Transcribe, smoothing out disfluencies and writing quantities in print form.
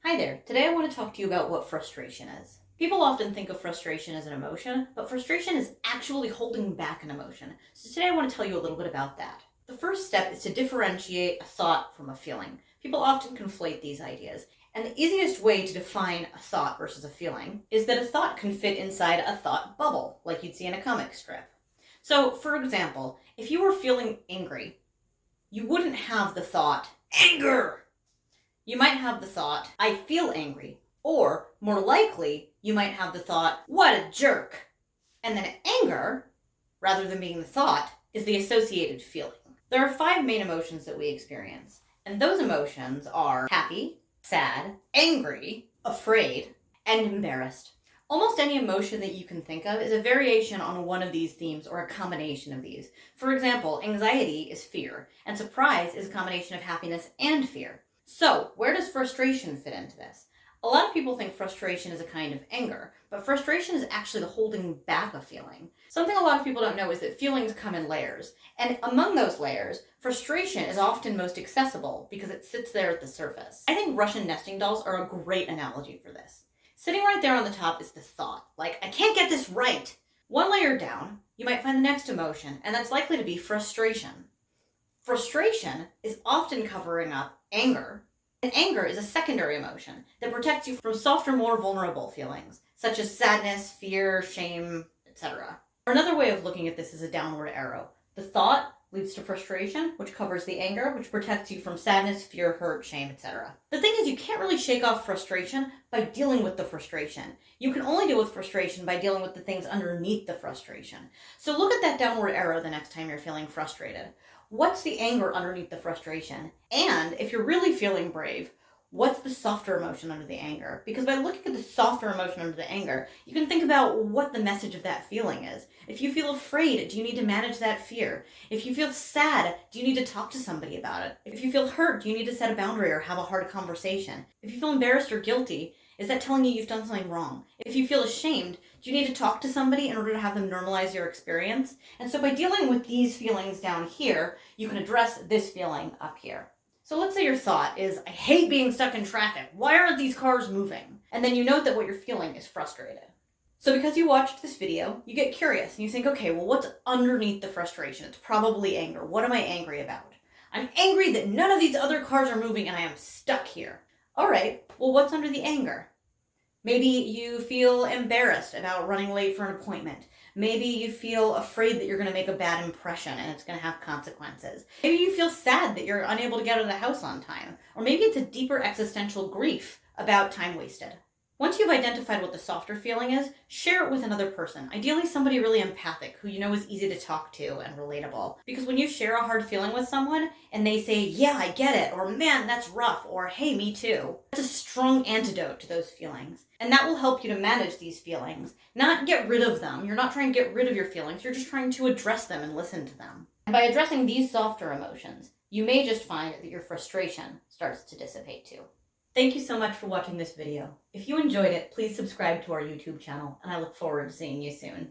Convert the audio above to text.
Hi there. Today I want to talk to you about what frustration is. People often think of frustration as an emotion, but frustration is actually holding back an emotion. So today I want to tell you a little bit about that. The first step is to differentiate a thought from a feeling. People often conflate these ideas, and the easiest way to define a thought versus a feeling is that a thought can fit inside a thought bubble, like you'd see in a comic strip. So, for example, if you were feeling angry, you wouldn't have the thought, anger! You might have the thought, I feel angry. Or, more likely, you might have the thought, what a jerk. And then anger, rather than being the thought, is the associated feeling. There are 5 main emotions that we experience. And those emotions are happy, sad, angry, afraid, and embarrassed. Almost any emotion that you can think of is a variation on one of these themes or a combination of these. For example, anxiety is fear, and surprise is a combination of happiness and fear. So, where does frustration fit into this? A lot of people think frustration is a kind of anger, but frustration is actually the holding back a feeling. Something a lot of people don't know is that feelings come in layers, and among those layers, frustration is often most accessible because it sits there at the surface. I think Russian nesting dolls are a great analogy for this. Sitting right there on the top is the thought, like, I can't get this right. One layer down, you might find the next emotion, and that's likely to be frustration. Frustration is often covering up anger, and anger is a secondary emotion that protects you from softer, more vulnerable feelings, such as sadness, fear, shame, etc. Another way of looking at this is a downward arrow. The thought leads to frustration, which covers the anger, which protects you from sadness, fear, hurt, shame, etc. The thing is, you can't really shake off frustration by dealing with the frustration. You can only deal with frustration by dealing with the things underneath the frustration. So look at that downward arrow the next time you're feeling frustrated. What's the anger underneath the frustration? And if you're really feeling brave, what's the softer emotion under the anger? Because by looking at the softer emotion under the anger, you can think about what the message of that feeling is. If you feel afraid, do you need to manage that fear? If you feel sad, do you need to talk to somebody about it? If you feel hurt, do you need to set a boundary or have a hard conversation? If you feel embarrassed or guilty, is that telling you you've done something wrong? If you feel ashamed, do you need to talk to somebody in order to have them normalize your experience? And so by dealing with these feelings down here, you can address this feeling up here. So let's say your thought is, I hate being stuck in traffic. Why aren't these cars moving? And then you note that what you're feeling is frustrated. So because you watched this video, you get curious and you think, okay, well, what's underneath the frustration? It's probably anger. What am I angry about? I'm angry that none of these other cars are moving and I am stuck here. All right, well, what's under the anger? Maybe you feel embarrassed about running late for an appointment. Maybe you feel afraid that you're going to make a bad impression and it's going to have consequences. Maybe you feel sad that you're unable to get out of the house on time. Or maybe it's a deeper existential grief about time wasted. Once you've identified what the softer feeling is, share it with another person. Ideally somebody really empathic who you know is easy to talk to and relatable. Because when you share a hard feeling with someone and they say, yeah, I get it, or man, that's rough, or hey, me too, that's a strong antidote to those feelings. And that will help you to manage these feelings, not get rid of them. You're not trying to get rid of your feelings, you're just trying to address them and listen to them. And by addressing these softer emotions, you may just find that your frustration starts to dissipate too. Thank you so much for watching this video. If you enjoyed it, please subscribe to our YouTube channel, and I look forward to seeing you soon.